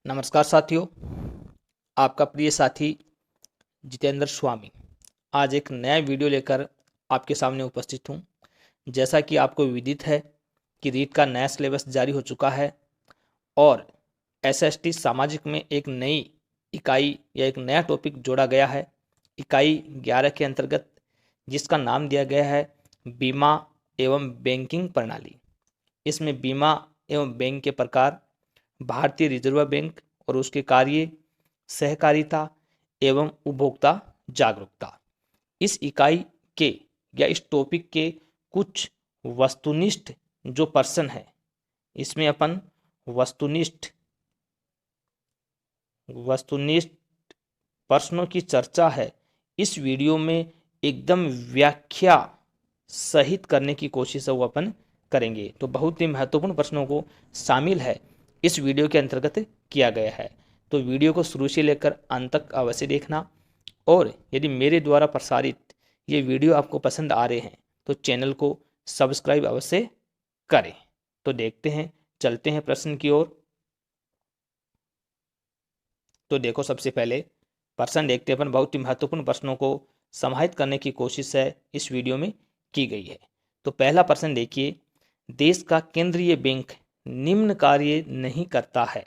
नमस्कार साथियों, आपका प्रिय साथी जितेंद्र स्वामी आज एक नया वीडियो लेकर आपके सामने उपस्थित हूँ। जैसा कि आपको विदित है कि रीट का नया सिलेबस जारी हो चुका है और एसएसटी सामाजिक में एक नई इकाई या एक नया टॉपिक जोड़ा गया है इकाई 11 के अंतर्गत, जिसका नाम दिया गया है बीमा एवं बैंकिंग प्रणाली। इसमें बीमा एवं बैंक के प्रकार, भारतीय रिजर्व बैंक और उसके कार्य, सहकारिता एवं उपभोक्ता जागरूकता। इस इकाई के या इस टॉपिक के कुछ वस्तुनिष्ठ जो प्रश्न है, इसमें अपन वस्तुनिष्ठ प्रश्नों की चर्चा है इस वीडियो में एकदम व्याख्या सहित करने की कोशिश है वो अपन करेंगे। तो बहुत ही महत्वपूर्ण प्रश्नों को शामिल है इस वीडियो के अंतर्गत किया गया है। तो वीडियो को शुरू से लेकर अंत तक अवश्य देखना, और यदि मेरे द्वारा प्रसारित ये वीडियो आपको पसंद आ रहे हैं तो चैनल को सब्सक्राइब अवश्य करें। तो देखते हैं, चलते हैं प्रश्न की ओर। तो देखो, सबसे पहले प्रश्न देखते हैं अपन। बहुत ही महत्वपूर्ण प्रश्नों को समाहित करने की कोशिश है इस वीडियो में की गई है। तो पहला प्रश्न देखिए, देश का केंद्रीय बैंक निम्न कार्य नहीं करता है: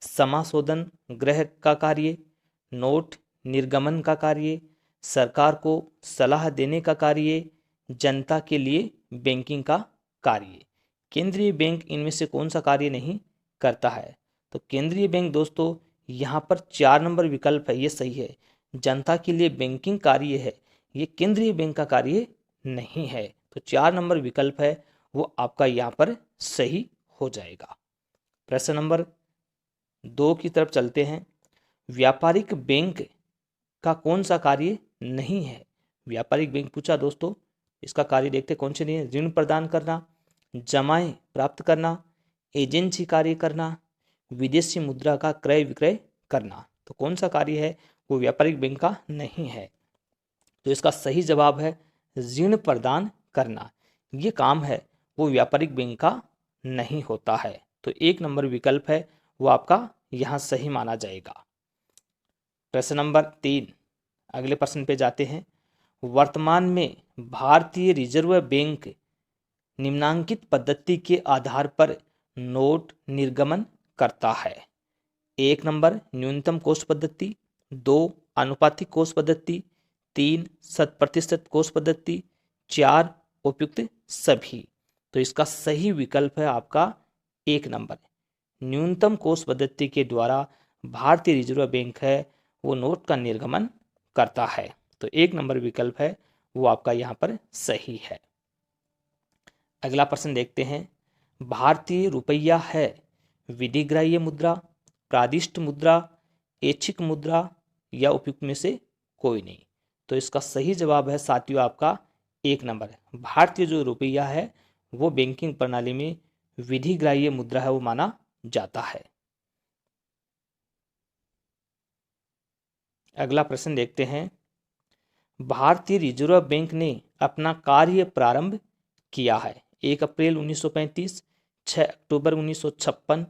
समाशोधन गृह का कार्य, नोट निर्गमन का कार्य, सरकार को सलाह देने का कार्य, जनता के लिए बैंकिंग का कार्य। केंद्रीय बैंक इनमें से कौन सा कार्य नहीं करता है? तो केंद्रीय बैंक दोस्तों यहाँ पर 4 नंबर विकल्प है, ये सही है। जनता के लिए बैंकिंग कार्य है, ये केंद्रीय बैंक का कार्य नहीं है। तो 4 नंबर विकल्प है वो आपका यहाँ पर सही हो जाएगा। प्रश्न नंबर 2 की तरफ चलते हैं। व्यापारिक बैंक का कौन सा कार्य नहीं है? व्यापारिक बैंक पूछा दोस्तों, इसका कार्य देखते कौन से नहीं है। ऋण प्रदान करना, जमाएं प्राप्त करना, एजेंसी कार्य करना, विदेशी मुद्रा का क्रय विक्रय करना। तो कौन सा कार्य है वो व्यापारिक बैंक का नहीं है? तो इसका सही जवाब है ऋण प्रदान करना। ये काम है वो व्यापारिक बैंक का नहीं होता है। तो 1 नंबर विकल्प है वो आपका यहाँ सही माना जाएगा। प्रश्न नंबर 3, अगले प्रश्न पे जाते हैं। वर्तमान में भारतीय रिजर्व बैंक निम्नांकित पद्धति के आधार पर नोट निर्गमन करता है: 1 नंबर न्यूनतम कोष पद्धति, 2 आनुपातिक कोष पद्धति, 3 शत-प्रतिशत कोष पद्धति, 4 उपयुक्त सभी। तो इसका सही विकल्प है आपका 1 नंबर। न्यूनतम कोष पद्धति के द्वारा भारतीय रिजर्व बैंक है वो नोट का निर्गमन करता है। तो 1 नंबर विकल्प है वो आपका यहाँ पर सही है। अगला प्रश्न देखते हैं। भारतीय रुपया है विधिग्राह्य मुद्रा, प्रादिष्ट मुद्रा, ऐच्छिक मुद्रा या उपयुक्त में से कोई नहीं? तो इसका सही जवाब है साथियों आपका 1 नंबर। भारतीय जो रुपया है वो बैंकिंग प्रणाली में विधिग्राह्य मुद्रा है वो माना जाता है। अगला प्रश्न देखते हैं। भारतीय रिजर्व बैंक ने अपना कार्य प्रारंभ किया है: 1 अप्रैल 1935, 6 अक्टूबर 1956,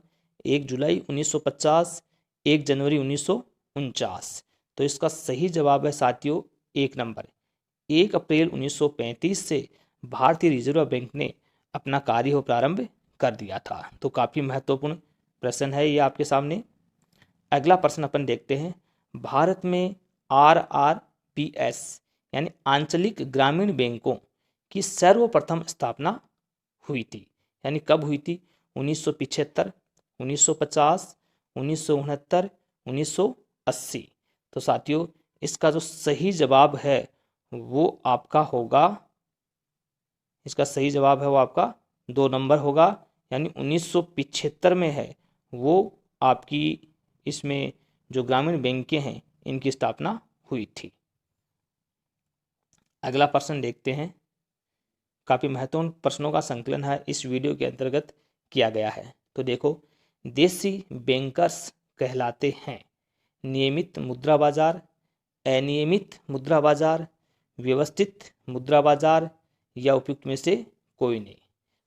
1 जुलाई 1950, 1 जनवरी 1949। तो इसका सही जवाब है साथियों 1 नंबर। 1 अप्रैल 1935 से भारतीय रिजर्व बैंक ने अपना कार्य हो प्रारंभ कर दिया था। तो काफ़ी महत्वपूर्ण प्रश्न है ये आपके सामने। अगला प्रश्न अपन देखते हैं। भारत में RRPS यानी आंचलिक ग्रामीण बैंकों की सर्वप्रथम स्थापना हुई थी, यानी कब हुई थी? 1975, 1950, 1969, 1980। तो साथियों इसका जो सही जवाब है वो आपका होगा, इसका सही जवाब है वो आपका 2 नंबर होगा, यानी 1975 में है वो आपकी इसमें जो ग्रामीण बैंकें हैं इनकी स्थापना हुई थी। अगला प्रश्न देखते हैं। काफ़ी महत्वपूर्ण प्रश्नों का संकलन है इस वीडियो के अंतर्गत किया गया है। तो देखो, देसी बैंकर्स कहलाते हैं: नियमित मुद्रा बाजार, अनियमित मुद्रा बाजार, व्यवस्थित मुद्रा बाजार या उपयुक्त में से कोई नहीं?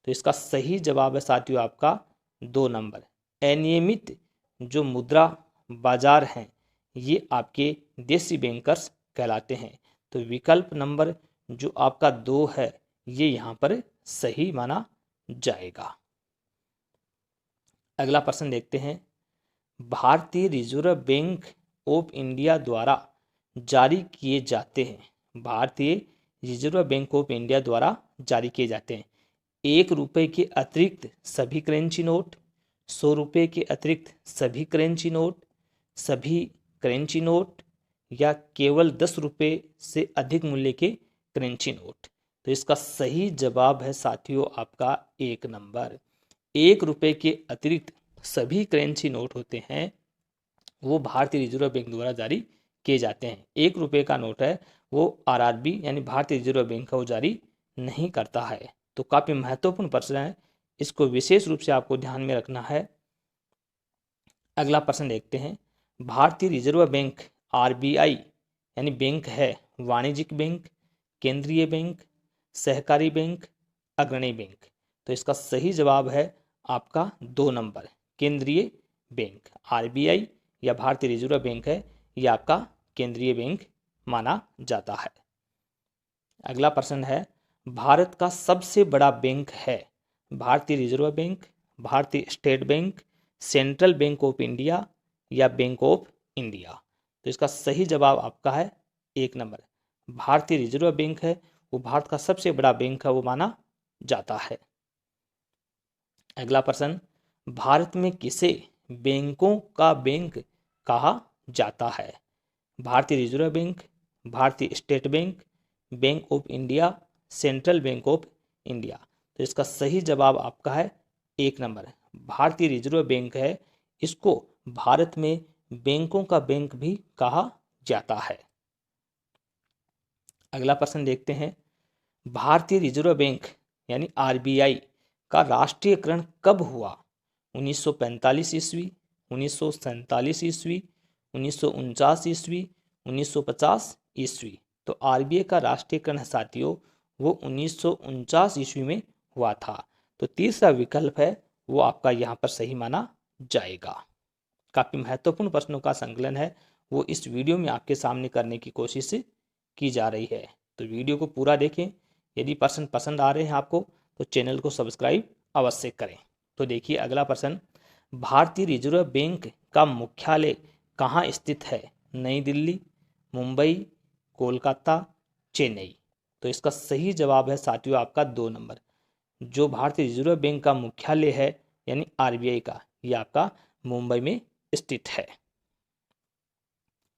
तो इसका सही जवाब है साथियों आपका 2 नंबर, अनियमित जो मुद्रा बाजार हैं ये आपके देसी बैंकर्स कहलाते हैं। तो विकल्प नंबर जो आपका 2 है ये यहाँ पर सही माना जाएगा। अगला प्रश्न देखते हैं, भारतीय रिजर्व बैंक ऑफ इंडिया द्वारा जारी किए जाते हैं। भारतीय रिजर्व बैंक ऑफ इंडिया द्वारा जारी किए जाते हैं 1 रुपए के अतिरिक्त सभी करेंसी नोट, 100 रुपए के अतिरिक्त सभी करेंसी नोट, सभी करेंसी नोट या केवल 10 रुपए से अधिक मूल्य के करेंसी नोट। तो इसका सही जवाब है साथियों आपका 1 नंबर। 1 रुपए के अतिरिक्त सभी करेंसी नोट होते हैं वो भारतीय रिजर्व बैंक द्वारा जारी किए जाते हैं। 1 रुपए का नोट है वो आरआरबी यानी भारतीय रिजर्व बैंक का वो जारी नहीं करता है। तो काफी महत्वपूर्ण प्रश्न है, इसको विशेष रूप से आपको ध्यान में रखना है। अगला प्रश्न देखते हैं, भारतीय रिजर्व बैंक आरबीआई यानी बैंक है वाणिज्यिक बैंक, केंद्रीय बैंक, सहकारी बैंक, अग्रणी बैंक। तो इसका सही जवाब है आपका 2 नंबर केंद्रीय बैंक। आरबीआई या भारतीय रिजर्व बैंक है ये आपका केंद्रीय बैंक माना जाता है। अगला प्रश्न है, भारत का सबसे बड़ा बैंक है भारतीय रिजर्व बैंक, भारतीय state bank, central bank of India या बैंक ऑफ इंडिया। तो इसका सही जवाब आपका है 1 नंबर भारतीय रिजर्व बैंक है वो भारत का सबसे बड़ा बैंक है वो माना जाता है। अगला प्रश्न, भारत में किसे बैंकों का बैंक कहा जाता है? भारतीय रिजर्व बैंक, भारतीय state bank, bank of India, central bank of India. तो इसका सही जवाब आपका है 1 नंबर भारतीय रिजर्व बैंक है, इसको भारत में बैंकों का बैंक भी कहा जाता है। अगला प्रश्न देखते हैं, भारतीय रिजर्व बैंक यानी आरबीआई का राष्ट्रीयकरण कब हुआ? 1945 ईस्वी, 1947 ईस्वी, 1949 ईस्वी, 1950 ईस्वी। तो आरबीआई का राष्ट्रीयकरण साथियों वो 1949 ईस्वी में हुआ था। तो तीसरा विकल्प है वो आपका यहाँ पर सही माना जाएगा। काफी महत्वपूर्ण प्रश्नों का संकलन है वो इस वीडियो में आपके सामने करने की कोशिश की जा रही है। तो वीडियो को पूरा देखें। यदि प्रश्न पसंद आ रहे हैं आपको तो चैनल को सब्सक्राइब अवश्य करें। तो देखिए अगला प्रश्न, भारतीय रिजर्व बैंक का मुख्यालय कहाँ स्थित है? नई दिल्ली, मुंबई, कोलकाता, चेन्नई। तो इसका सही जवाब है साथियों आपका 2 नंबर जो भारतीय रिजर्व बैंक का मुख्यालय है यानी आरबीआई का ये आपका मुंबई में स्थित है।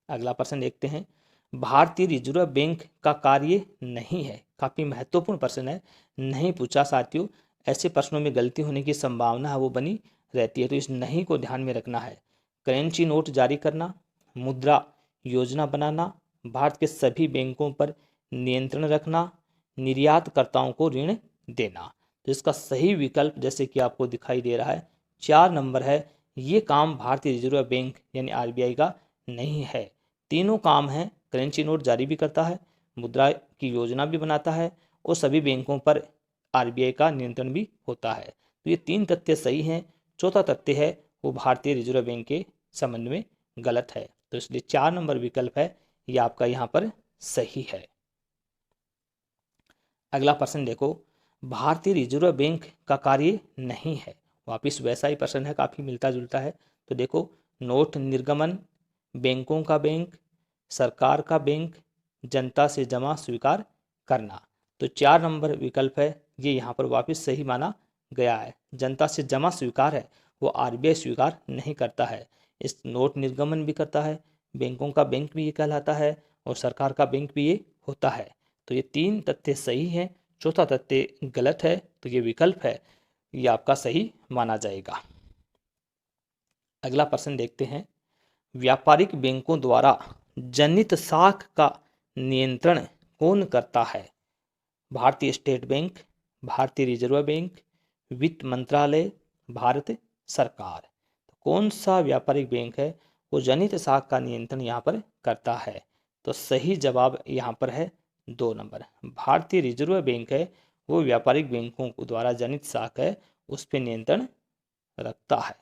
अगला प्रश्न देखते हैं, भारतीय रिजर्व बैंक का कार्य नहीं है। काफी महत्वपूर्ण प्रश्न है, नहीं पूछा साथियों। ऐसे प्रश्नों में गलती होने की संभावना है वो बनी रहती है, तो इस नहीं को ध्यान में रखना है। करेंसी नोट जारी करना, मुद्रा योजना बनाना, भारत के सभी बैंकों पर नियंत्रण रखना, निर्यातकर्ताओं को ऋण देना। तो इसका सही विकल्प जैसे कि आपको दिखाई दे रहा है 4 नंबर है, ये काम भारतीय रिजर्व बैंक यानी आरबीआई का नहीं है। तीनों काम हैं, करेंसी नोट जारी भी करता है, मुद्रा की योजना भी बनाता है और सभी बैंकों पर आरबीआई का नियंत्रण भी होता है। तो ये 3 तथ्य सही हैं। चौथा तथ्य है वो भारतीय रिजर्व बैंक के संबंध में गलत है। तो इसलिए 4 नंबर विकल्प है ये आपका यहाँ पर सही है। अगला प्रश्न देखो, भारतीय रिजर्व बैंक का कार्य नहीं है। वापिस वैसा ही प्रश्न है, काफी मिलता जुलता है। तो देखो, नोट निर्गमन, बैंकों का बैंक, सरकार का बैंक, जनता से जमा स्वीकार करना। तो 4 नंबर विकल्प है ये यहाँ पर वापस सही माना गया है। जनता से जमा स्वीकार है वो आरबीआई स्वीकार नहीं करता है। इस नोट निर्गमन भी करता है, बैंकों का बैंक भी ये कहलाता है और सरकार का बैंक भी ये होता है। तो ये 3 तथ्य सही हैं, चौथा तथ्य गलत है। तो ये विकल्प है ये आपका सही माना जाएगा। अगला प्रश्न देखते हैं, व्यापारिक बैंकों द्वारा जनित साख का नियंत्रण कौन करता है? भारतीय स्टेट बैंक, भारतीय रिजर्व बैंक, वित्त मंत्रालय, भारत सरकार। तो कौन सा व्यापारिक बैंक है वो जनित साख का नियंत्रण यहाँ पर करता है? तो सही जवाब यहाँ पर है 2 नंबर भारतीय रिजर्व बैंक है वो व्यापारिक बैंकों द्वारा जनित साख है उस पर नियंत्रण रखता है।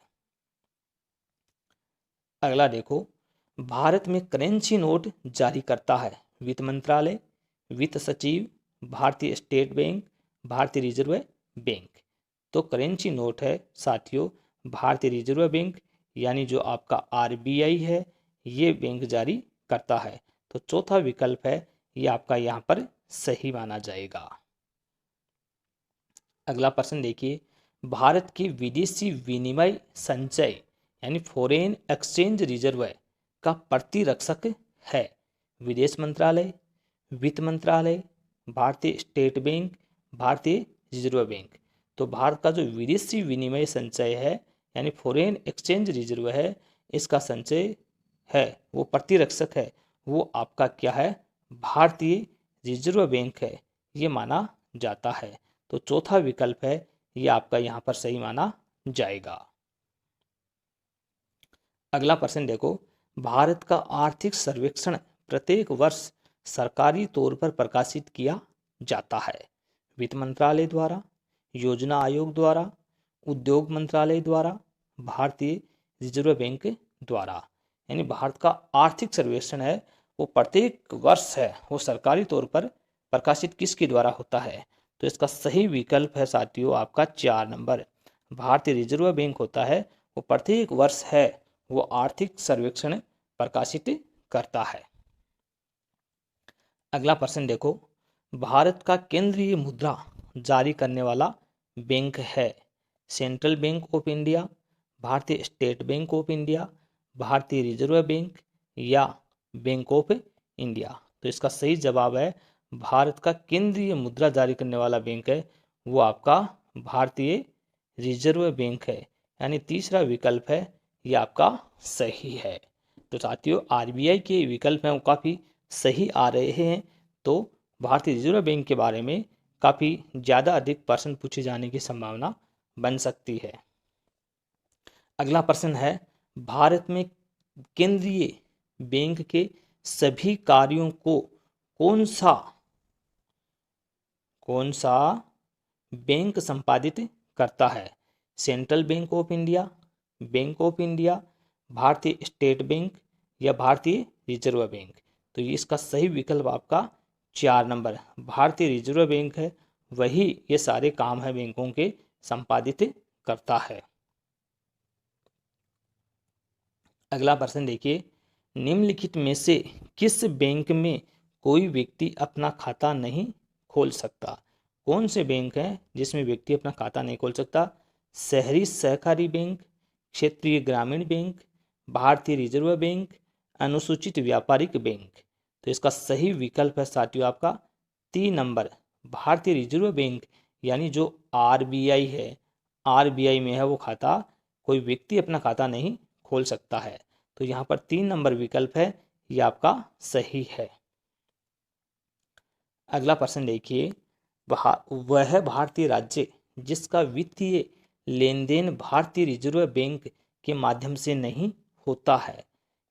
अगला देखो, भारत में करेंसी नोट जारी करता है वित्त मंत्रालय, वित्त सचिव, भारतीय स्टेट बैंक, भारतीय रिजर्व बैंक। तो करेंसी नोट है साथियों भारतीय रिजर्व बैंक यानी जो आपका आरबीआई है, ये बैंक जारी करता है। तो चौथा विकल्प है ये आपका यहाँ पर सही माना जाएगा। अगला प्रश्न देखिए, भारत के विदेशी विनिमय संचय यानी फॉरेन एक्सचेंज रिजर्व का प्रतिरक्षक है विदेश मंत्रालय, वित्त मंत्रालय, भारतीय स्टेट बैंक, भारतीय रिजर्व बैंक। तो भारत का जो विदेशी विनिमय संचय है यानी फॉरेन एक्सचेंज रिजर्व है, इसका संचय है वो प्रतिरक्षक है, वो आपका क्या है, भारतीय रिजर्व बैंक है, ये माना जाता है। तो चौथा विकल्प है ये आपका यहाँ पर सही माना जाएगा। अगला प्रश्न देखो, भारत का आर्थिक सर्वेक्षण प्रत्येक वर्ष सरकारी तौर पर प्रकाशित किया जाता है वित्त मंत्रालय द्वारा, योजना आयोग द्वारा, उद्योग मंत्रालय द्वारा, भारतीय रिजर्व बैंक द्वारा। यानी भारत का आर्थिक सर्वेक्षण है वो प्रत्येक वर्ष है वो सरकारी तौर पर प्रकाशित किसके द्वारा होता है। तो इसका सही विकल्प है साथियों आपका 4 नंबर, भारतीय रिजर्व बैंक होता है वो प्रत्येक वर्ष है वो आर्थिक सर्वेक्षण प्रकाशित करता है। अगला प्रश्न देखो, भारत का केंद्रीय मुद्रा जारी करने वाला बैंक है सेंट्रल बैंक ऑफ इंडिया, भारतीय स्टेट बैंक ऑफ इंडिया, भारतीय रिजर्व बैंक या बैंक ऑफ इंडिया। तो इसका सही जवाब है भारत का केंद्रीय मुद्रा जारी करने वाला बैंक है वो आपका भारतीय रिजर्व बैंक है। यानी तीसरा विकल्प है ये आपका सही है। तो साथियों आरबीआई के विकल्प हैं वो काफ़ी सही आ रहे हैं। तो भारतीय रिजर्व बैंक के बारे में काफ़ी ज़्यादा अधिक प्रश्न पूछे जाने की संभावना बन सकती है। अगला प्रश्न है, भारत में केंद्रीय बैंक के सभी कार्यों को कौन सा बैंक संपादित करता है, central bank of India, bank of India, भारतीय स्टेट बैंक या भारतीय रिजर्व बैंक। तो ये इसका सही विकल्प आपका 4 नंबर भारतीय रिजर्व बैंक है, वही ये सारे काम है बैंकों के संपादित करता है। अगला प्रश्न देखिए, निम्नलिखित में से किस बैंक में कोई व्यक्ति अपना खाता नहीं खोल सकता। कौन से बैंक हैं जिसमें व्यक्ति अपना खाता नहीं खोल सकता, शहरी सहकारी बैंक, क्षेत्रीय ग्रामीण बैंक, भारतीय रिजर्व बैंक, अनुसूचित व्यापारिक बैंक। तो इसका सही विकल्प है साथियों आपका 3 नंबर भारतीय रिजर्व बैंक यानी जो आरबीआई है, आरबीआई में है वो खाता, कोई व्यक्ति अपना खाता नहीं खोल सकता है। तो यहाँ पर 3 नंबर विकल्प है ये आपका सही है। अगला प्रश्न देखिए, वह भारतीय राज्य जिसका वित्तीय लेन देन भारतीय रिजर्व बैंक के माध्यम से नहीं होता है।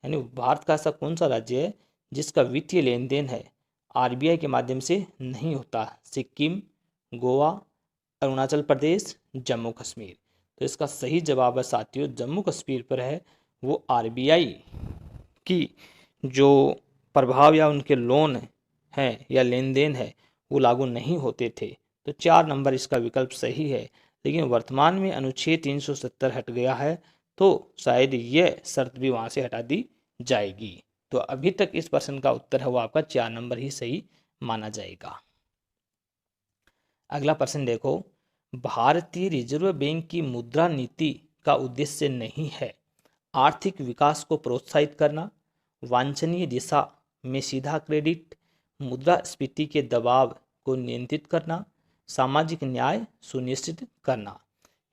यानी भारत का ऐसा कौन सा राज्य है जिसका वित्तीय लेन देन है आरबीआई के माध्यम से नहीं होता, सिक्किम, गोवा, अरुणाचल प्रदेश, जम्मू कश्मीर। तो इसका सही जवाब है साथियों जम्मू कश्मीर पर है वो आरबीआई की जो प्रभाव या उनके लोन हैं या लेन देन है वो लागू नहीं होते थे। तो 4 नंबर इसका विकल्प सही है। लेकिन वर्तमान में अनुच्छेद 370 हट गया है तो शायद यह शर्त भी वहाँ से हटा दी जाएगी। तो अभी तक इस प्रश्न का उत्तर है वो आपका 4 नंबर ही सही माना जाएगा। अगला प्रश्न देखो, भारतीय रिजर्व बैंक की मुद्रा नीति का उद्देश्य नहीं है आर्थिक विकास को प्रोत्साहित करना, वांछनीय दिशा में सीधा क्रेडिट, मुद्रास्फीति के दबाव को नियंत्रित करना, सामाजिक न्याय सुनिश्चित करना।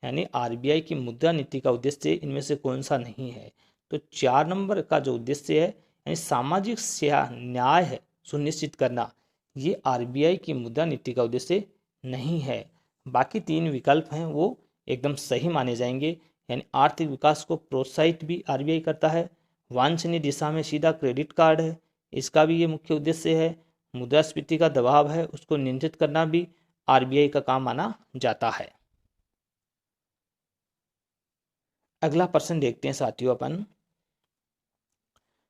यानी आरबीआई की मुद्रा नीति का उद्देश्य इनमें से कौन सा नहीं है। तो 4 नंबर का जो उद्देश्य है यानी सामाजिक न्याय है सुनिश्चित करना, ये आरबीआई की मुद्रा नीति का उद्देश्य नहीं है। बाकी 3 विकल्प हैं वो एकदम सही माने जाएंगे। यानी आर्थिक विकास को प्रोत्साहित भी आरबीआई करता है, वांछनीय दिशा में सीधा क्रेडिट कार्ड है इसका भी ये मुख्य उद्देश्य है, मुद्रास्फीति का दबाव है उसको नियंत्रित करना भी आरबीआई का काम माना जाता है। अगला प्रश्न देखते हैं साथियों अपन,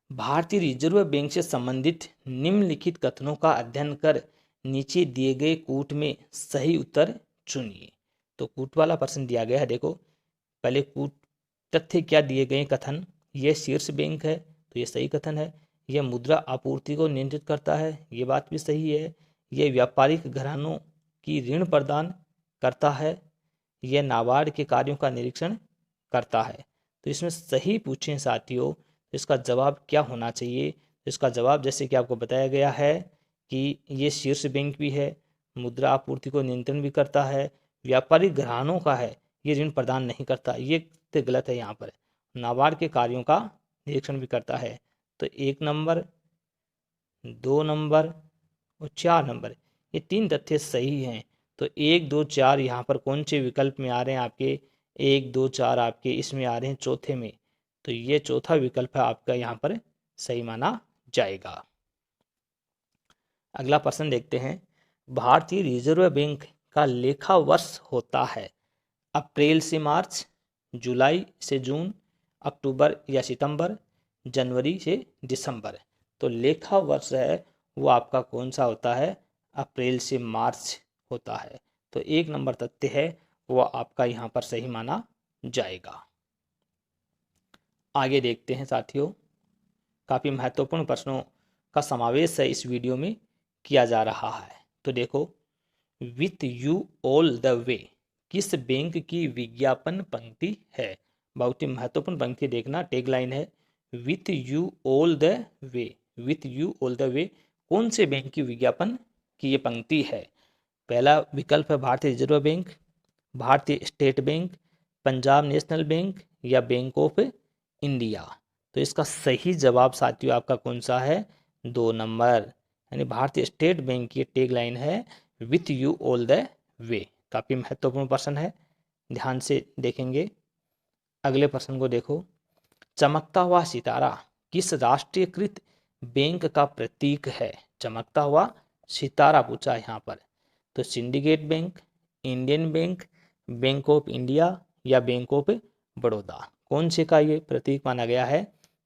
भारतीय रिजर्व बैंक से संबंधित निम्नलिखित कथनों का अध्ययन कर नीचे दिए गए कूट में सही उत्तर चुनिए। तो कूट वाला प्रश्न दिया गया है, देखो पहले कूट तथ्य क्या दिए गए कथन, यह शीर्ष बैंक है तो ये सही कथन है। यह मुद्रा आपूर्ति को नियंत्रित करता है, ये बात भी सही है। यह व्यापारिक घरानों की ऋण प्रदान करता है, यह नाबार्ड के कार्यों का निरीक्षण करता है। तो इसमें सही पूछें साथियों तो इसका जवाब क्या होना चाहिए। तो इसका जवाब जैसे कि आपको बताया गया है कि ये शीर्ष बैंक भी है, मुद्रा आपूर्ति को नियंत्रण भी करता है, व्यापारिक घरानों का है, ये ऋण प्रदान नहीं करता, ये तो गलत है। यहाँ पर नाबार्ड के कार्यों का निरीक्षण भी करता है। तो 1 नंबर, 2 नंबर और 4 नंबर ये 3 तथ्य सही हैं। तो 1, 2, 4 यहाँ पर कौन से विकल्प में आ रहे हैं आपके, 1, 2, 4 आपके इसमें आ रहे हैं चौथे में। तो ये चौथा विकल्प है आपका यहाँ पर सही माना जाएगा। अगला प्रश्न देखते हैं। भारतीय रिजर्व बैंक का लेखा वर्ष होता है अप्रैल से मार्च, जुलाई से जून, अक्टूबर या सितंबर, जनवरी से दिसंबर। तो लेखा वर्ष है वो आपका कौन सा होता है, अप्रैल से मार्च होता है। तो 1 नंबर तथ्य है वो आपका यहाँ पर सही माना जाएगा। आगे देखते हैं साथियों, काफ़ी महत्वपूर्ण प्रश्नों का समावेश है इस वीडियो में किया जा रहा है। तो देखो, with you all the way किस बैंक की विज्ञापन पंक्ति है। बहुत ही महत्वपूर्ण पंक्ति देखना, टैगलाइन है with you all the way. With you all the way कौन से बैंक की विज्ञापन की ये पंक्ति है। पहला विकल्प है भारतीय रिजर्व बैंक, भारतीय state bank, Punjab national bank या बैंक ऑफ इंडिया। तो इसका सही जवाब साथियों आपका कौन सा है, 2 नंबर, यानी भारतीय स्टेट बैंक की टैगलाइन है with you all the way. काफ़ी महत्वपूर्ण प्रश्न है, ध्यान से देखेंगे। अगले प्रश्न को देखो, चमकता हुआ सितारा किस राष्ट्रीयकृत बैंक का प्रतीक है। चमकता हुआ सितारा पूछा है यहाँ पर। तो syndicate bank, Indian bank, bank of India या बैंक ऑफ बड़ौदा, कौन से का ये प्रतीक माना गया है।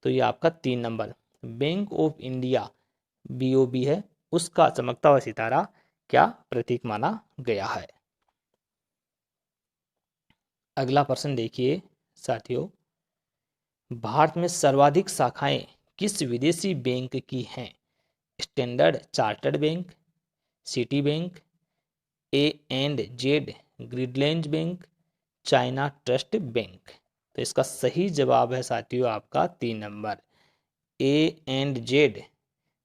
तो ये आपका 3 number bank of India BOB है, उसका चमकता हुआ सितारा क्या प्रतीक माना गया है। अगला प्रश्न देखिए साथियों, भारत में सर्वाधिक शाखाएं किस विदेशी बैंक की हैं। Standard Chartered bank, Citi bank, A&Z Grindlays bank, China trust bank. तो इसका सही जवाब है साथियों आपका 3 नंबर A&Z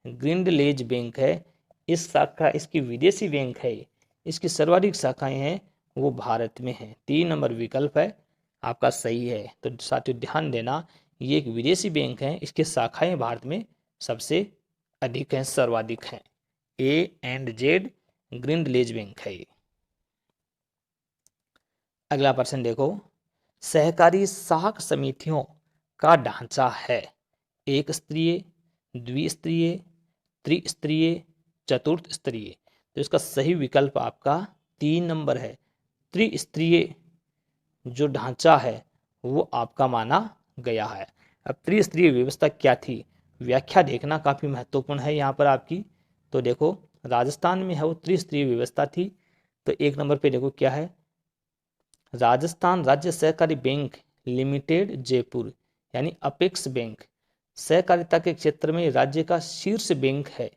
ग्रीडलैंड बैंक है। इस शाखा इसकी विदेशी बैंक है, इसकी सर्वाधिक शाखाएं हैं वो भारत में हैं। 3 नंबर विकल्प है आपका सही है। तो साथियों ध्यान देना, ये एक विदेशी बैंक है, इसके शाखाएं भारत में सबसे अधिक हैं, सर्वाधिक हैं। A&Z ग्रीडलैंड बैंक है ये। अगला प्रश्न देखो, सहकारी साख समितियों का ढांचा है एक स्तरीय, द्विस्तरीय, त्रिस्तरीय, चतुर्थ स्तरीय। तो इसका सही विकल्प आपका 3 नंबर है, त्रिस्तरीय जो ढांचा है वो आपका माना गया है। अब त्रिस्तरीय व्यवस्था क्या थी, व्याख्या देखना काफ़ी महत्वपूर्ण है यहाँ पर आपकी। तो देखो, राजस्थान में है वो त्रिस्तरीय व्यवस्था थी। तो 1 नंबर पे देखो क्या है, राजस्थान राज्य सहकारी बैंक लिमिटेड जयपुर, यानी अपेक्स बैंक सहकारिता के क्षेत्र में राज्य का शीर्ष बैंक है।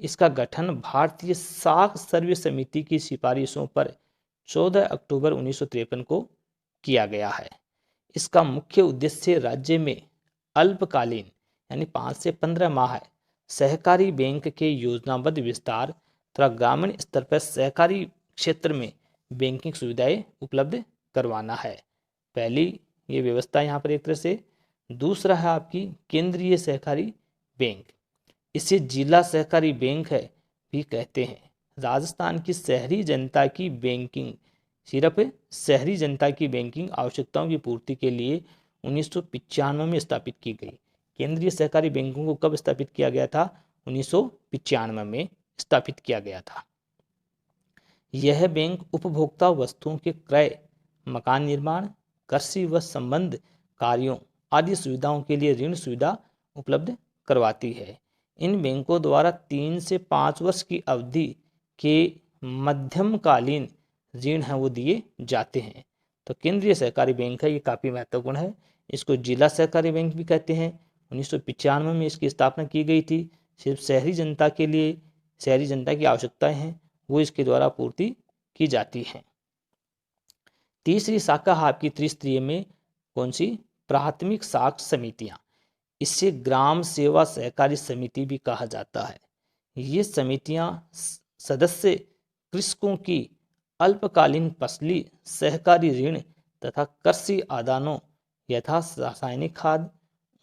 इसका गठन भारतीय साख सर्वे समिति की सिफारिशों पर 14 अक्टूबर 1953 को किया गया है। इसका मुख्य उद्देश्य राज्य में अल्पकालीन यानी 5 से 15 माह सहकारी बैंक के योजनाबद्ध विस्तार तथा ग्रामीण स्तर पर सहकारी क्षेत्र में बैंकिंग सुविधाएं उपलब्ध करवाना है। पहली ये व्यवस्था यहाँ पर एक तरह से। दूसरा है आपकी केंद्रीय सहकारी बैंक, इसे जिला सहकारी बैंक है भी कहते हैं। राजस्थान की शहरी जनता की बैंकिंग, सिर्फ शहरी जनता की बैंकिंग आवश्यकताओं की पूर्ति के लिए 1995 में स्थापित की गई। केंद्रीय सहकारी बैंकों को कब स्थापित किया गया था, 1995 में स्थापित किया गया था। यह बैंक उपभोक्ता वस्तुओं के क्रय, मकान निर्माण, कृषि व संबंध कार्यों आदि सुविधाओं के लिए ऋण सुविधा उपलब्ध करवाती है। इन बैंकों द्वारा 3 से 5 वर्ष की अवधि के मध्यमकालीन ऋण हैं वो दिए जाते हैं। तो केंद्रीय सहकारी बैंक है, ये काफ़ी महत्वपूर्ण है। इसको जिला सहकारी बैंक भी कहते हैं। 1995 में इसकी स्थापना की गई थी। सिर्फ शहरी जनता के लिए, शहरी जनता की आवश्यकताएं हैं वो इसके द्वारा पूर्ति की जाती हैं। तीसरी शाखा आपकी त्रिस्तरीय में कौन सी? प्राथमिक साख समितियां। इससे ग्राम सेवा सहकारी समिति भी कहा जाता है। ये समितियां सदस्य कृषकों की अल्पकालीन फसली सहकारी ऋण तथा कृषि आदानों यथा रासायनिक खाद,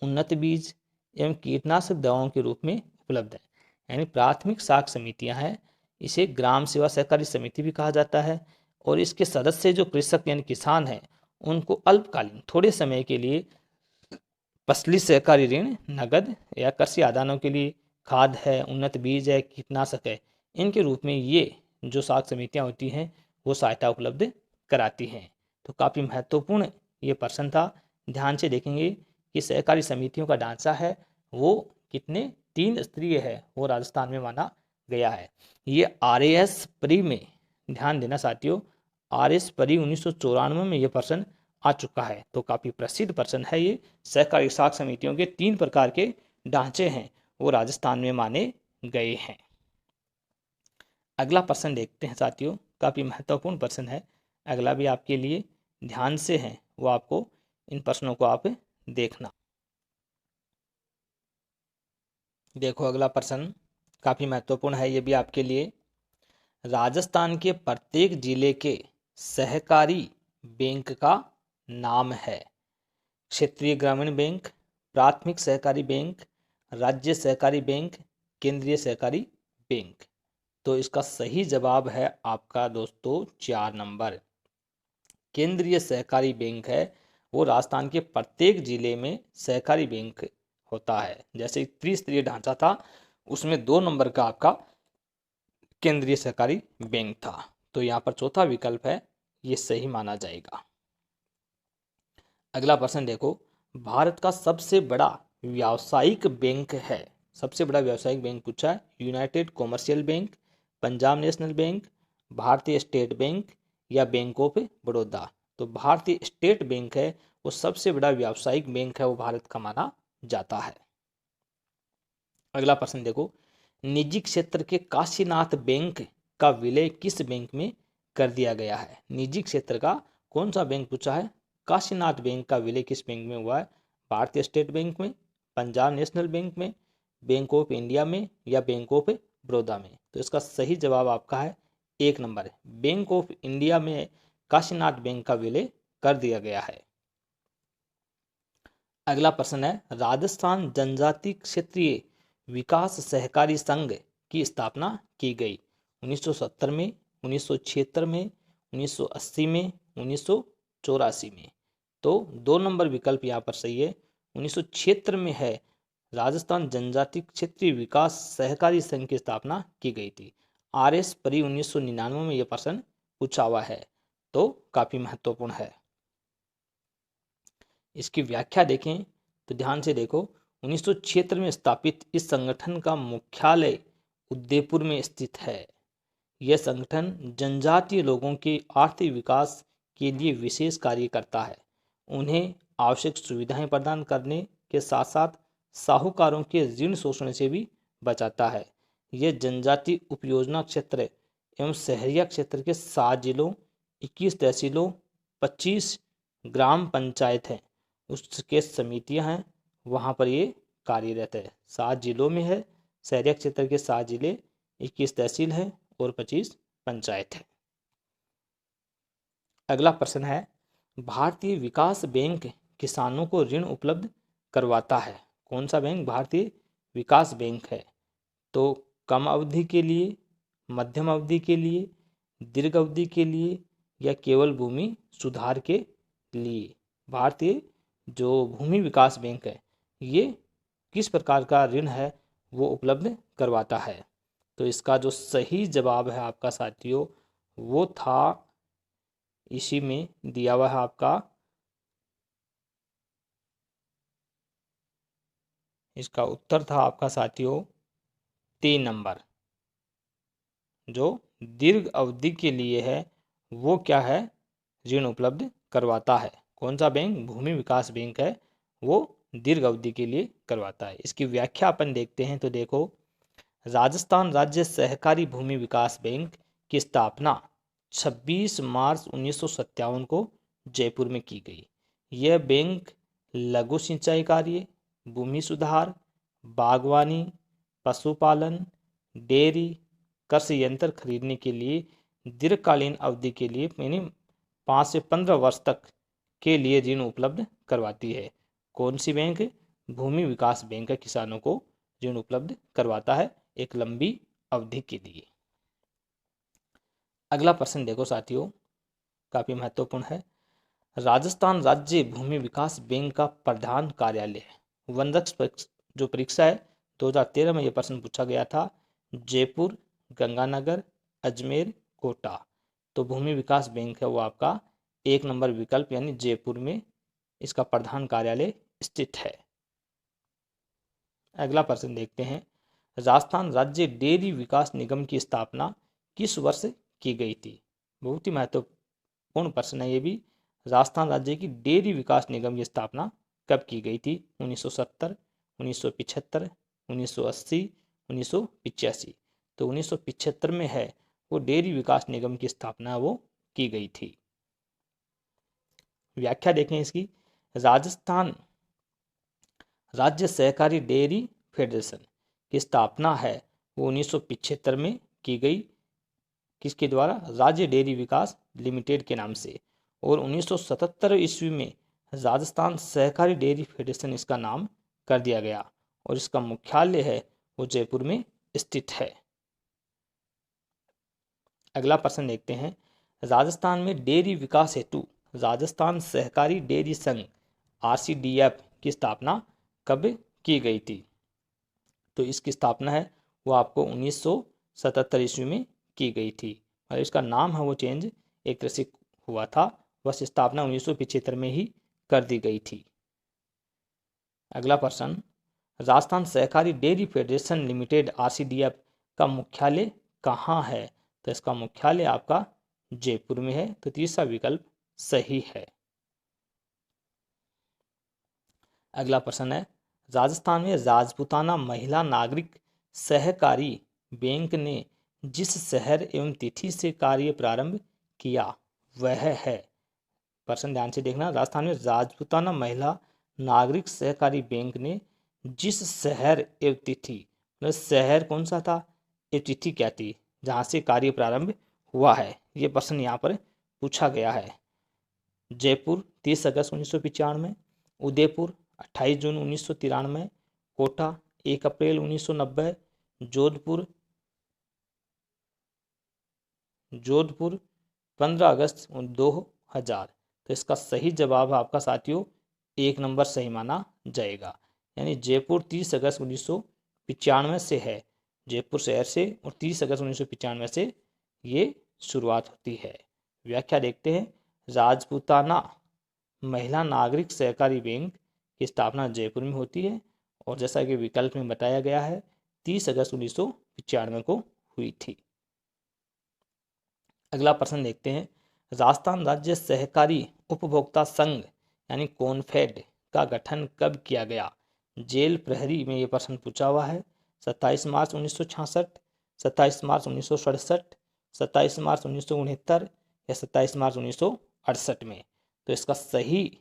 उन्नत बीज एवं कीटनाशक दवाओं के रूप में उपलब्ध है। यानी प्राथमिक साख समितियां हैं, इसे ग्राम सेवा सहकारी समिति भी कहा जाता है। और इसके सदस्य जो कृषक यानी किसान हैं, उनको अल्पकालीन थोड़े समय के लिए फसली सहकारी ऋण, नगद या कृषि आदानों के लिए खाद है, उन्नत बीज है, कीटनाशक है, इनके रूप में ये जो साख समितियां होती हैं वो सहायता उपलब्ध कराती हैं। तो काफ़ी महत्वपूर्ण ये प्रश्न था। ध्यान से देखेंगे कि सहकारी समितियों का ढांचा है वो कितने 3 स्तरीय है, वो राजस्थान में माना गया है। ये RAS प्री में, ध्यान देना साथियों, RAS प्री 1994 में ये प्रश्न आ चुका है। तो काफ़ी प्रसिद्ध प्रश्न है ये। सहकारी साख समितियों के 3 प्रकार के ढांचे हैं वो राजस्थान में माने गए हैं। अगला प्रश्न देखते हैं साथियों, काफ़ी महत्वपूर्ण प्रश्न है। अगला भी आपके लिए ध्यान से है, वो आपको इन प्रश्नों को आप देखना। देखो अगला प्रश्न काफ़ी महत्वपूर्ण है, ये भी आपके लिए। राजस्थान के प्रत्येक जिले के सहकारी बैंक का नाम है? क्षेत्रीय ग्रामीण बैंक, प्राथमिक सहकारी बैंक, राज्य सहकारी बैंक, केंद्रीय सहकारी बैंक। तो इसका सही जवाब है आपका दोस्तों 4 नंबर। केंद्रीय सहकारी बैंक है वो राजस्थान के प्रत्येक जिले में सहकारी बैंक होता है। जैसे त्रिस्तरीय ढांचा था उसमें 2 नंबर का आपका केंद्रीय सहकारी बैंक था। तो यहाँ पर चौथा विकल्प है, ये सही माना जाएगा। अगला प्रश्न देखो, भारत का सबसे बड़ा व्यावसायिक बैंक है? सबसे बड़ा व्यावसायिक बैंक पूछा है। United commercial bank, Punjab national bank, भारतीय स्टेट बैंक या बैंक ऑफ बड़ौदा। तो भारतीय स्टेट बैंक है वो सबसे बड़ा व्यावसायिक बैंक है, वो भारत का माना जाता है। अगला प्रश्न देखो, निजी क्षेत्र के काशीनाथ बैंक का विलय किस बैंक में कर दिया गया है? निजी क्षेत्र का कौन सा बैंक पूछा है? काशीनाथ बैंक का विलय किस बैंक में हुआ है? भारतीय स्टेट बैंक में, पंजाब नेशनल बैंक में, बैंक ऑफ इंडिया में या बैंक ऑफ बड़ौदा में। तो इसका सही जवाब आपका है 1 नंबर, बैंक ऑफ इंडिया में काशीनाथ बैंक का विलय कर दिया गया है। अगला प्रश्न है, राजस्थान जनजाति क्षेत्रीय विकास सहकारी संघ की स्थापना की गई? 1970 में, 1976 में, 1980 में, 1984 में। तो 2 नंबर विकल्प यहाँ पर सही है, 1976 में है। राजस्थान जनजाति क्षेत्रीय विकास सहकारी संघ की स्थापना की गई थी। RAS प्री 1999 में यह प्रश्न पूछा हुआ है, तो काफी महत्वपूर्ण है। इसकी व्याख्या देखें तो ध्यान से देखो, 1976 में स्थापित इस संगठन का मुख्यालय उदयपुर में स्थित है। यह संगठन जनजातीय लोगों के आर्थिक विकास के लिए विशेष कार्य करता है, उन्हें आवश्यक सुविधाएं प्रदान करने के साथ साथ साहूकारों के ऋण शोषण से भी बचाता है। यह जनजातीय उपयोजना क्षेत्र एवं शहरिया क्षेत्र के 7 जिलों, 21 तहसीलों, 25 ग्राम पंचायत हैं, उसके समितियां हैं, वहाँ पर ये कार्यरत है। 7 जिलों में है, शहरिया क्षेत्र के 7 जिले, 21 तहसील है और 25 पंचायत है। अगला प्रश्न है, भारतीय विकास बैंक किसानों को ऋण उपलब्ध करवाता है? कौन सा बैंक? भारतीय विकास बैंक है। तो कम अवधि के लिए, मध्यम अवधि के लिए, दीर्घ अवधि के लिए या केवल भूमि सुधार के लिए? भारतीय जो भूमि विकास बैंक है ये किस प्रकार का ऋण है वो उपलब्ध करवाता है? तो इसका जो सही जवाब है आपका साथियों वो था, इसी में दिया हुआ है आपका इसका उत्तर था आपका साथियों 3 नंबर। जो दीर्घ अवधि के लिए है वो क्या है, ऋण उपलब्ध करवाता है। कौन सा बैंक, भूमि विकास बैंक है, वो दीर्घ अवधि के लिए करवाता है। इसकी व्याख्या अपन देखते हैं तो देखो, राजस्थान राज्य सहकारी भूमि विकास बैंक की स्थापना 26 मार्च 1957 को जयपुर में की गई। यह बैंक लघु सिंचाई कार्य, भूमि सुधार, बागवानी, पशुपालन, डेयरी, कृषि यंत्र खरीदने के लिए दीर्घकालीन अवधि के लिए यानी 5 से 15 वर्ष तक के लिए ऋण उपलब्ध करवाती है। कौन सी बैंक, भूमि विकास बैंक किसानों को ऋण उपलब्ध करवाता है एक लंबी अवधि के लिए। अगला प्रश्न देखो साथियों, काफी महत्वपूर्ण है। राजस्थान राज्य भूमि विकास बैंक का प्रधान कार्यालय है। वनरक्षक जो परीक्षा है 2013 में यह प्रश्न पूछा गया था, जयपुर, गंगानगर, अजमेर, कोटा। तो भूमि विकास बैंक है वो आपका 1 नंबर विकल्प यानी जयपुर में इसका प्रधान कार्यालय स्थित है। अगला प्रश्न देखते हैं, राजस्थान राज्य डेयरी विकास निगम की स्थापना किस वर्ष की गई थी। बहुत ही महत्वपूर्ण प्रश्न है ये भी। राजस्थान राज्य की डेयरी विकास निगम की स्थापना कब की गई थी, 1970, 1975, 1980, 1985। तो 1975 में है वो डेयरी विकास निगम की स्थापना वो की गई थी। व्याख्या देखें इसकी, राजस्थान राज्य सहकारी डेयरी फेडरेशन की स्थापना है वो 1975 में की गई। किसके द्वारा, राज्य डेयरी विकास लिमिटेड के नाम से। और 1977 ईस्वी में राजस्थान सहकारी डेयरी फेडरेशन इसका नाम कर दिया गया और इसका मुख्यालय है वो जयपुर में स्थित है। अगला प्रश्न देखते हैं, राजस्थान में डेयरी विकास हेतु राजस्थान सहकारी डेयरी संघ RCDF की स्थापना कब की गई थी। तो इसकी स्थापना है वो आपको 1977 ईस्वी में की गई थी और इसका नाम है वो चेंज एक तरह से हुआ था, बस स्थापना 1975 में ही कर दी गई थी। अगला प्रश्न, राजस्थान सहकारी डेयरी फेडरेशन लिमिटेड RCDF का मुख्यालय कहाँ है। तो इसका मुख्यालय आपका जयपुर में है। तो तीसरा विकल्प सही है। अगला प्रश्न है, राजस्थान में राजपूताना महिला नागरिक सहकारी बैंक ने जिस शहर एवं तिथि से कार्य प्रारंभ किया वह है। प्रश्न ध्यान से देखना, राजस्थान में राजपूताना महिला नागरिक सहकारी बैंक ने जिस शहर एवं तिथि, मतलब शहर कौन सा था, एवं तिथि क्या थी जहां से कार्य प्रारंभ हुआ है, ये प्रश्न यहाँ पर पूछा गया है। जयपुर 30 अगस्त 1995, उदयपुर 28 जून 1993, कोटा 1 अप्रैल 1990, जोधपुर 15 अगस्त 2000। तो इसका सही जवाब है आपका साथियों 1 नंबर सही माना जाएगा। यानी जयपुर 30 अगस्त 1995 से है, जयपुर शहर से, और 30 अगस्त 1995 से ये शुरुआत होती है। व्याख्या देखते हैं, राजपूताना महिला नागरिक सहकारी बैंक की स्थापना जयपुर में होती है और जैसा कि विकल्प में बताया गया है 30 अगस्त 1995 को हुई थी। अगला प्रश्न देखते हैं, राजस्थान राज्य सहकारी उपभोक्ता संघ यानी कॉनफेड का गठन कब किया गया। जेल प्रहरी में ये प्रश्न पूछा हुआ है। 27 मार्च 1966, 27 मार्च 1967, 27 मार्च 1969 या 27 मार्च 1968 में। तो इसका सही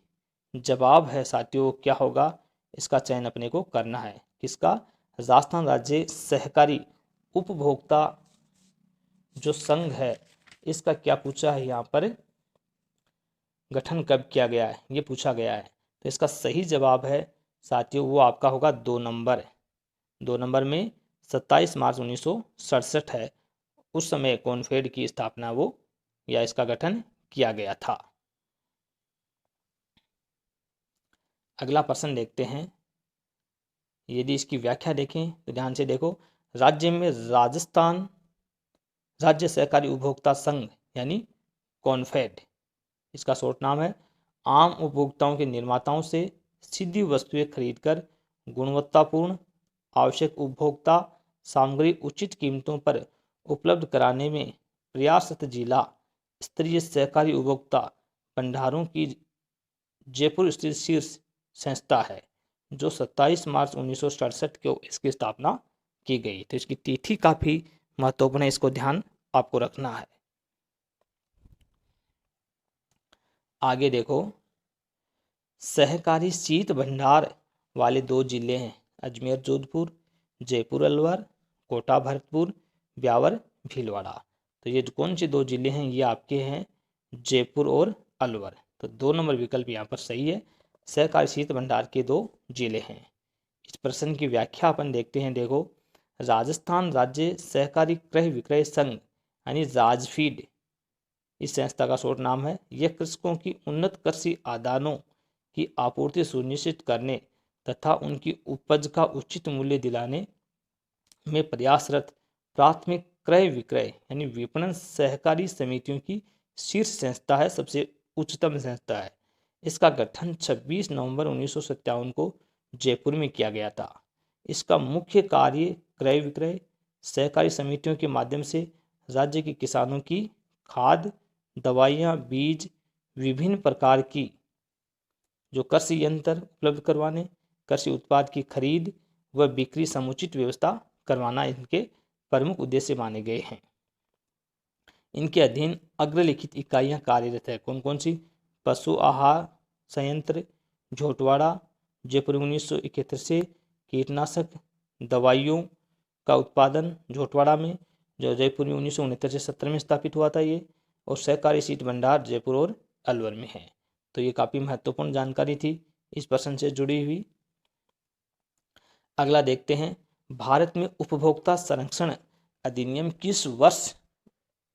जवाब है साथियों क्या होगा, इसका चयन अपने को करना है। किसका, राजस्थान राज्य सहकारी उपभोक्ता जो संघ है इसका क्या पूछा है यहाँ पर, गठन कब किया गया है ये पूछा गया है। तो इसका सही जवाब है साथियों वो आपका होगा 2 नंबर। 2 नंबर में 27 मार्च 1967 है, उस समय कॉनफेड की स्थापना वो या इसका गठन किया गया था। अगला प्रश्न देखते हैं, यदि इसकी व्याख्या देखें तो ध्यान से देखो, राज्य में राजस्थान राज्य सहकारी उपभोक्ता संघ यानी कॉनफेड, इसका शॉर्ट नाम है, आम उपभोक्ताओं के निर्माताओं से सीधी वस्तुएं खरीदकर गुणवत्तापूर्ण आवश्यक उपभोक्ता सामग्री उचित कीमतों पर उपलब्ध कराने में प्रयासरत जिला स्तरीय सहकारी उपभोक्ता भंडारों की जयपुर स्थित शीर्ष संस्था है, जो 27 मार्च 1967 को इसकी स्थापना की गई। तो इसकी तिथि काफी महत्वपूर्ण है, इसको ध्यान आपको रखना है। आगे देखो, सहकारी शीत भंडार वाले 2 जिले हैं, अजमेर जोधपुर, जयपुर अलवर, कोटा भरतपुर, ब्यावर भीलवाड़ा। तो ये कौन से 2 जिले हैं? ये आपके हैं जयपुर और अलवर। तो 2 नंबर विकल्प यहाँ पर सही है, सहकारी शीत भंडार के 2 जिले हैं। इस प्रश्न की व्याख्या अपन देखते हैं। देखो, राजस्थान राज्य सहकारी क्रय विक्रय संघ यानी राजफीड इस संस्था का शॉर्ट नाम है। यह कृषकों की उन्नत कृषि आदानों की आपूर्ति सुनिश्चित करने तथा उनकी उपज का उचित मूल्य दिलाने में प्रयासरत प्राथमिक क्रय विक्रय यानी विपणन सहकारी समितियों की शीर्ष संस्था है, सबसे उच्चतम संस्था है। इसका गठन 26 नवंबर 1957 को जयपुर में किया गया था। इसका मुख्य कार्य क्रय विक्रय सहकारी समितियों के माध्यम से राज्य के किसानों की खाद, दवाइयाँ, बीज, विभिन्न प्रकार की जो कृषि यंत्र उपलब्ध करवाने, कृषि उत्पाद की खरीद व बिक्री समुचित व्यवस्था करवाना इनके प्रमुख उद्देश्य माने गए हैं। इनके अधीन अग्रलिखित इकाइयां कार्यरत है। कौन कौन सी? पशु आहार संयंत्र झोटवाड़ा, जयपुर 1971 से कीटनाशक दवाइयों का उत्पादन झोटवाड़ा में, जो जयपुर में 1969 से 70 में स्थापित हुआ था ये, और सहकारी शीत भंडार जयपुर और अलवर में है। तो ये काफी महत्वपूर्ण जानकारी थी इस प्रश्न से जुड़ी हुई। अगला देखते हैं, भारत में उपभोक्ता संरक्षण अधिनियम किस वर्ष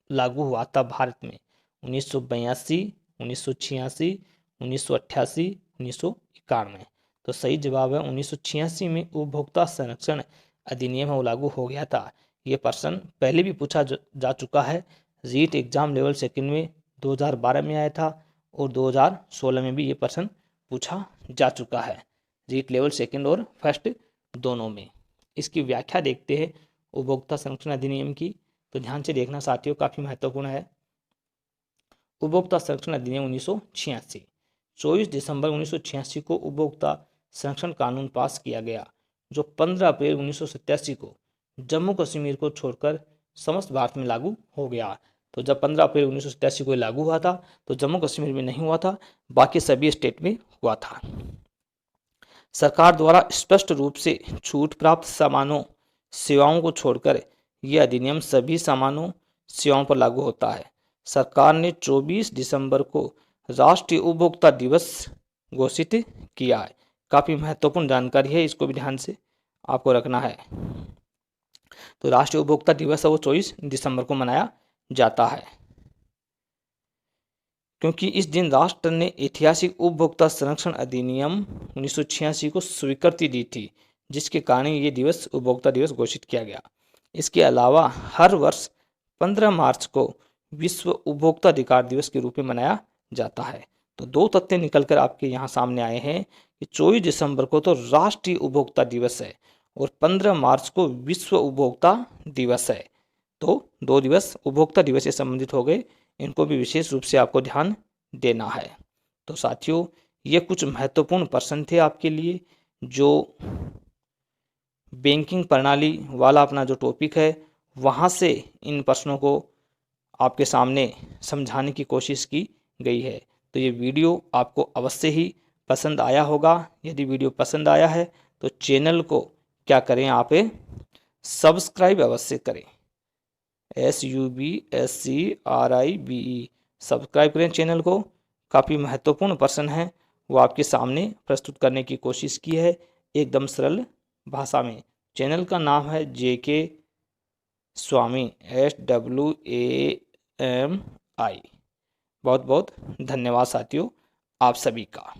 लागू हुआ था? भारत में 1982, 1986, 1988, 1991। तो सही जवाब है 1986 में उपभोक्ता संरक्षण अधिनियम वो लागू हो गया था। ये प्रश्न पहले भी पूछा जा चुका है। रीट एग्जाम लेवल सेकंड में 2012 में आया था और 2016 में भी ये प्रश्न पूछा जा चुका है, रीट लेवल सेकंड और फर्स्ट दोनों में। इसकी व्याख्या देखते हैं उपभोक्ता संरक्षण अधिनियम की, तो ध्यान से देखना साथियों, काफी महत्वपूर्ण है। उपभोक्ता संरक्षण अधिनियम 1986, 24 दिसंबर 1986 को उपभोक्ता संरक्षण कानून पास किया गया, जो 15 अप्रैल 1987 को जम्मू कश्मीर को छोड़कर समस्त भारत में लागू हो गया। तो जब 15 अप्रैल 1987 को लागू हुआ था तो जम्मू कश्मीर में नहीं हुआ था, बाकी सभी स्टेट में हुआ था। सरकार द्वारा स्पष्ट रूप से छूट प्राप्त सामानों सेवाओं को छोड़कर यह अधिनियम सभी सामानों सेवाओं पर लागू होता है। सरकार ने 24 दिसंबर को राष्ट्रीय उपभोक्ता दिवस घोषित किया है। काफी महत्वपूर्ण जानकारी है, इसको भी ध्यान से आपको रखना है। तो राष्ट्रीय उपभोक्ता दिवस है वो 24 दिसंबर को मनाया जाता है, क्योंकि इस दिन राष्ट्र ने ऐतिहासिक उपभोक्ता संरक्षण अधिनियम 1986 को स्वीकृति दी थी, जिसके कारण ये दिवस उपभोक्ता दिवस घोषित किया गया। इसके अलावा हर वर्ष 15 मार्च को विश्व उपभोक्ता अधिकार दिवस के रूप में मनाया जाता है। तो 2 तथ्य निकलकर आपके यहाँ सामने आए हैं कि 24 दिसंबर को तो राष्ट्रीय उपभोक्ता दिवस है और 15 मार्च को विश्व उपभोक्ता दिवस है। तो 2 दिवस उपभोक्ता दिवस से संबंधित हो गए, इनको भी विशेष रूप से आपको ध्यान देना है। तो साथियों, ये कुछ महत्वपूर्ण प्रश्न थे आपके लिए, जो बैंकिंग प्रणाली वाला अपना जो टॉपिक है वहाँ से इन प्रश्नों को आपके सामने समझाने की कोशिश की गई है। तो ये वीडियो आपको अवश्य ही पसंद आया होगा। यदि वीडियो पसंद आया है तो चैनल को क्या करें, आप सब्सक्राइब अवश्य करें, SUBSCRIBE सब्सक्राइब करें चैनल को। काफ़ी महत्वपूर्ण प्रश्न है वो आपके सामने प्रस्तुत करने की कोशिश की है एकदम सरल भाषा में। चैनल का नाम है JK स्वामी SWAMI। बहुत बहुत धन्यवाद साथियों आप सभी का।